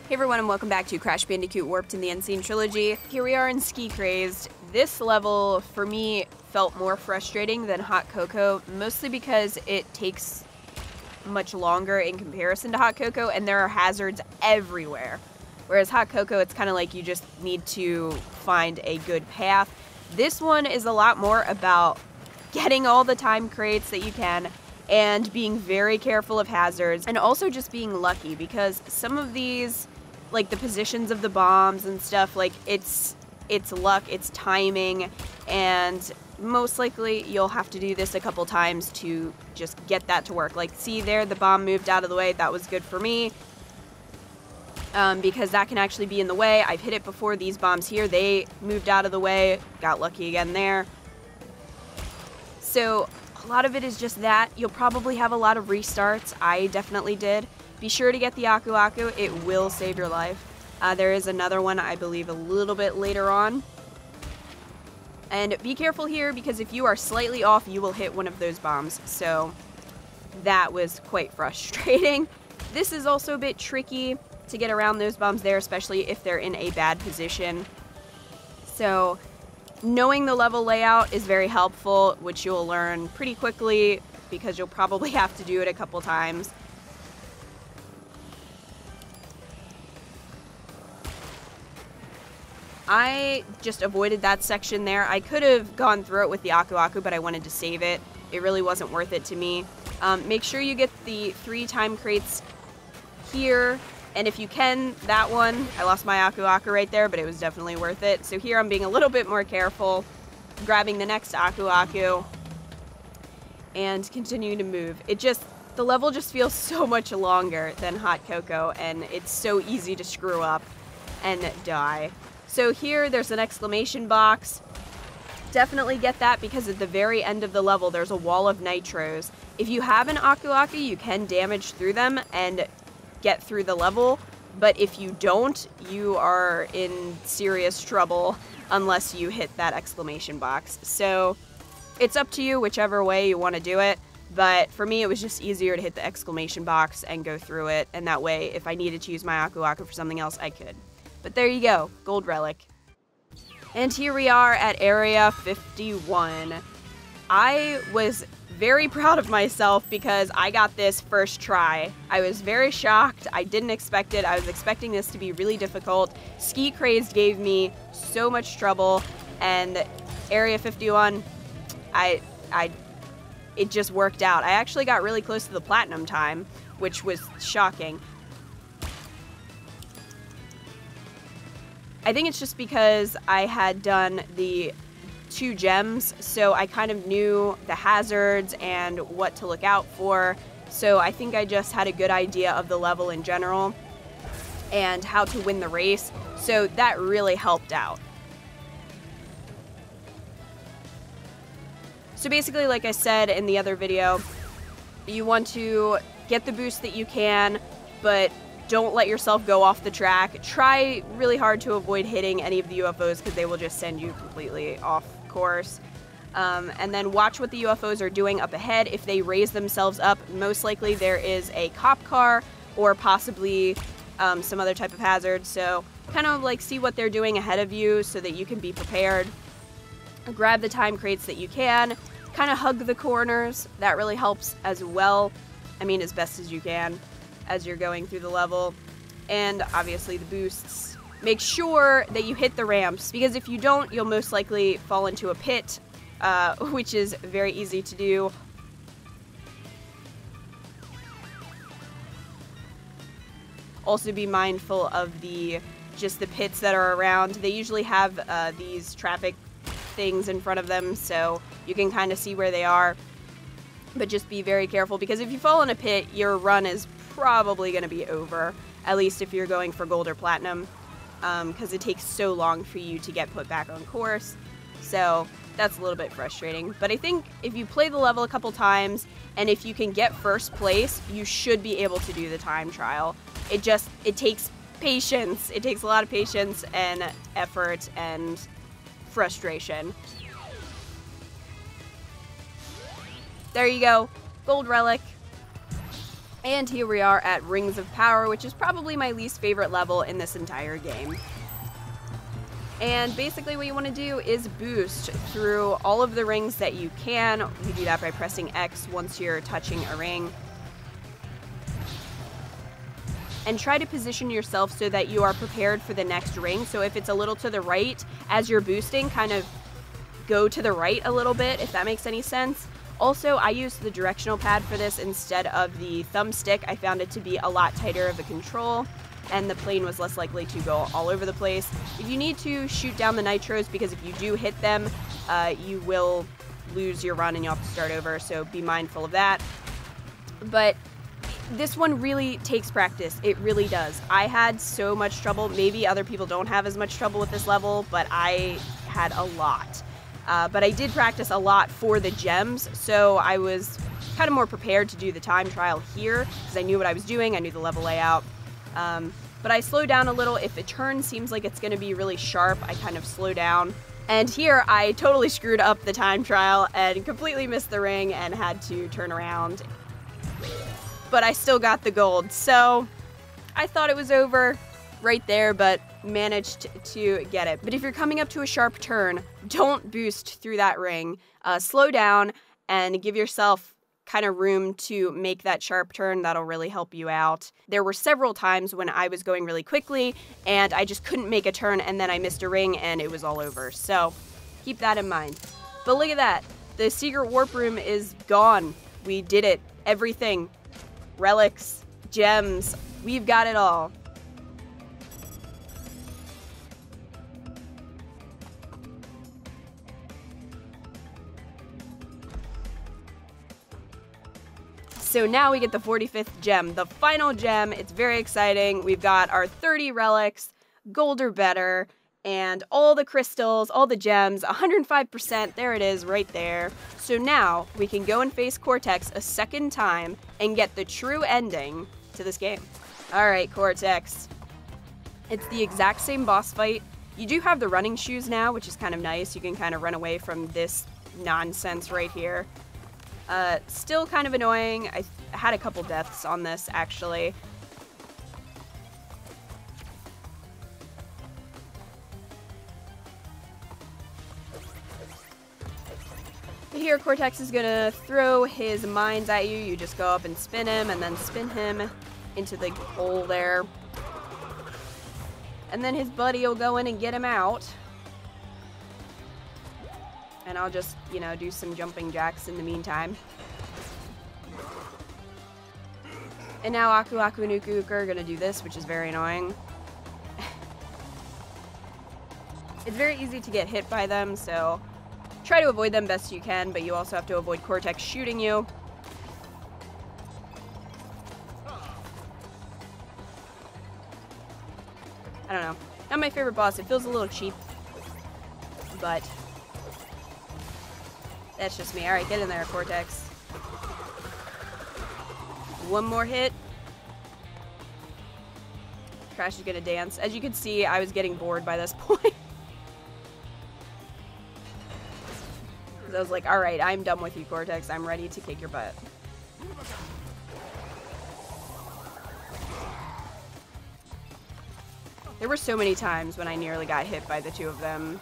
Hey everyone, and welcome back to Crash Bandicoot Warped in the N Sane Trilogy. Here we are in Crazed. This level, for me, felt more frustrating than Hot Coco, mostly because it takes much longer in comparison to Hot Coco, and there are hazards everywhere. Whereas Hot Coco, it's kind of like you just need to find a good path. This one is a lot more about getting all the time crates that you can, and being very careful of hazards, and also just being lucky, because some of these, like the positions of the bombs and stuff, like it's luck, it's timing, and most likely you'll have to do this a couple times to just get that to work. Like, see there, the bomb moved out of the way. That was good for me, because that can actually be in the way. I've hit it before. These bombs here, they moved out of the way. Got lucky again there. So a lot of it is just that. You'll probably have a lot of restarts. I definitely did. Be sure to get the Aku Aku. It will save your life. There is another one, I believe, a little bit later on. And be careful here, because if you are slightly off, you will hit one of those bombs. So that was quite frustrating. This is also a bit tricky to get around those bombs there, especially if they're in a bad position. So knowing the level layout is very helpful, which you'll learn pretty quickly, because you'll probably have to do it a couple times. I just avoided that section there. I could have gone through it with the Aku Aku, but I wanted to save it. It really wasn't worth it to me. Make sure you get the 3 time crates here, and if you can, that one. I lost my Aku Aku right there, but it was definitely worth it. So here I'm being a little bit more careful, grabbing the next Aku Aku, and continuing to move. The level just feels so much longer than Hot Coco, and it's so easy to screw up and die. So here, there's an exclamation box. Definitely get that, because at the very end of the level, there's a wall of nitros. If you have an Aku Aku, you can damage through them and get through the level. But if you don't, you are in serious trouble unless you hit that exclamation box. So it's up to you, whichever way you want to do it. But for me, it was just easier to hit the exclamation box and go through it. And that way, if I needed to use my Aku Aku for something else, I could. But there you go, Gold Relic. And here we are at Area 51. I was very proud of myself because I got this first try. I was very shocked. I didn't expect it. I was expecting this to be really difficult. Crazed gave me so much trouble, and Area 51, it just worked out. I actually got really close to the platinum time, which was shocking. I think it's just because I had done the 2 gems, so I kind of knew the hazards and what to look out for. So I think I just had a good idea of the level in general and how to win the race. So that really helped out. So basically, like I said in the other video, you want to get the boost that you can, but don't let yourself go off the track. Try really hard to avoid hitting any of the UFOs, because they will just send you completely off course. And then watch what the UFOs are doing up ahead. If they raise themselves up, most likely there is a cop car or possibly some other type of hazard. So kind of like see what they're doing ahead of you so that you can be prepared. Grab the time crates that you can. Kind of hug the corners. That really helps as well. I mean, as best as you can as you're going through the level. And obviously the boosts. Make sure that you hit the ramps, because if you don't, you'll most likely fall into a pit, which is very easy to do. Also be mindful of just the pits that are around. They usually have these traffic things in front of them, so you can kind of see where they are. But just be very careful, because if you fall in a pit, your run is probably going to be over, at least if you're going for gold or platinum, because it takes so long for you to get put back on course. So that's a little bit frustrating. But I think if you play the level a couple times, and if you can get first place, you should be able to do the time trial. It takes patience. It takes a lot of patience and effort and frustration. There you go, Gold Relic. And here we are at Rings of Power, which is probably my least favorite level in this entire game. And basically what you want to do is boost through all of the rings that you can. You do that by pressing X once you're touching a ring. And try to position yourself so that you are prepared for the next ring. So if it's a little to the right, as you're boosting, kind of go to the right a little bit, if that makes any sense. Also, I used the directional pad for this instead of the thumbstick. I found it to be a lot tighter of a control, and the plane was less likely to go all over the place. If you need to shoot down the nitros, because if you do hit them, you will lose your run and you'll have to start over, so be mindful of that. But this one really takes practice. It really does. I had so much trouble. Maybe other people don't have as much trouble with this level, but I had a lot. But I did practice a lot for the gems, so I was kind of more prepared to do the time trial here, because I knew what I was doing, I knew the level layout. But I slow down a little. If a turn seems like it's going to be really sharp, I kind of slow down. And here, I totally screwed up the time trial and completely missed the ring and had to turn around. But I still got the gold, so I thought it was over right there, but managed to get it. But if you're coming up to a sharp turn, don't boost through that ring. Slow down and give yourself kind of room to make that sharp turn. That'll really help you out. There were several times when I was going really quickly and I just couldn't make a turn, and then I missed a ring and it was all over. So keep that in mind. But look at that. The secret warp room is gone. We did it. Everything. Relics, gems, we've got it all. So now we get the 45th gem, the final gem. It's very exciting. We've got our 30 relics, gold or better, and all the crystals, all the gems, 105%, there it is right there. So now we can go and face Cortex a second time and get the true ending to this game. All right, Cortex. It's the exact same boss fight. You do have the running shoes now, which is kind of nice. You can kind of run away from this nonsense right here. Still kind of annoying. I had a couple deaths on this, actually. Here, Cortex is gonna throw his mines at you. You just go up and spin him, and then spin him into the hole there. And then his buddy will go in and get him out. And I'll just, you know, do some jumping jacks in the meantime. And now Aku Aku and Uku Uku are gonna do this, which is very annoying. It's very easy to get hit by them, so try to avoid them best you can, but you also have to avoid Cortex shooting you. I don't know. Not my favorite boss. It feels a little cheap, but that's just me. Alright, get in there, Cortex. One more hit. Crash is gonna dance. As you can see, I was getting bored by this point. I was like, alright, I'm done with you, Cortex. I'm ready to kick your butt. There were so many times when I nearly got hit by the two of them.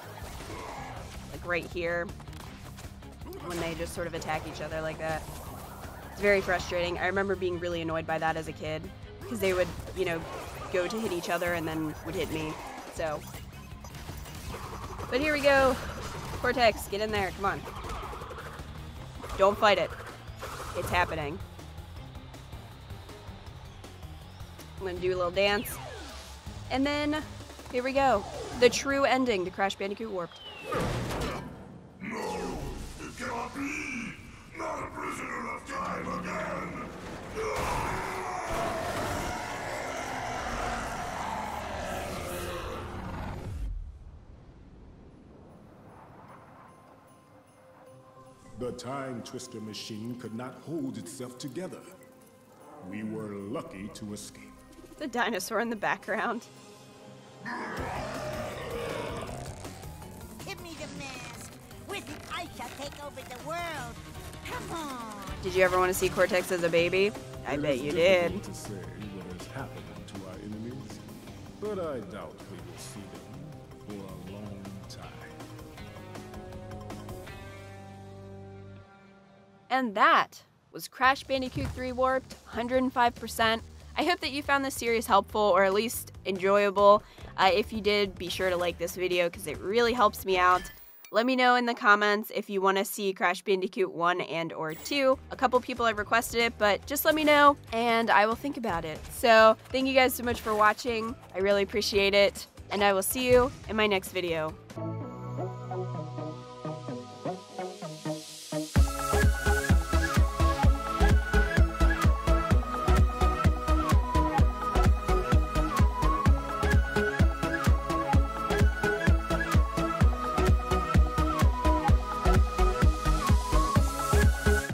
Like right here. When they just sort of attack each other like that. It's very frustrating. I remember being really annoyed by that as a kid. Because they would, you know, go to hit each other and then would hit me. So. But here we go. Cortex, get in there. Come on. Don't fight it. It's happening. I'm gonna do a little dance. And then, here we go. The true ending to Crash Bandicoot Warped. No, it cannot be! Not a prisoner of time again! The Time Twister machine could not hold itself together. We were lucky to escape. The dinosaur in the background. Give me the mask. With it, I shall take over the world. Come on. Did you ever want to see Cortex as a baby? I It bet is you did. difficult to say what has happened to our enemies, but I doubt we will see them for a long time. And that was Crash Bandicoot 3 Warped, 105%. I hope that you found this series helpful or at least enjoyable. If you did, be sure to like this video because it really helps me out. Let me know in the comments if you want to see Crash Bandicoot 1 and or 2. A couple people have requested it, but just let me know and I will think about it. So thank you guys so much for watching. I really appreciate it. And I will see you in my next video.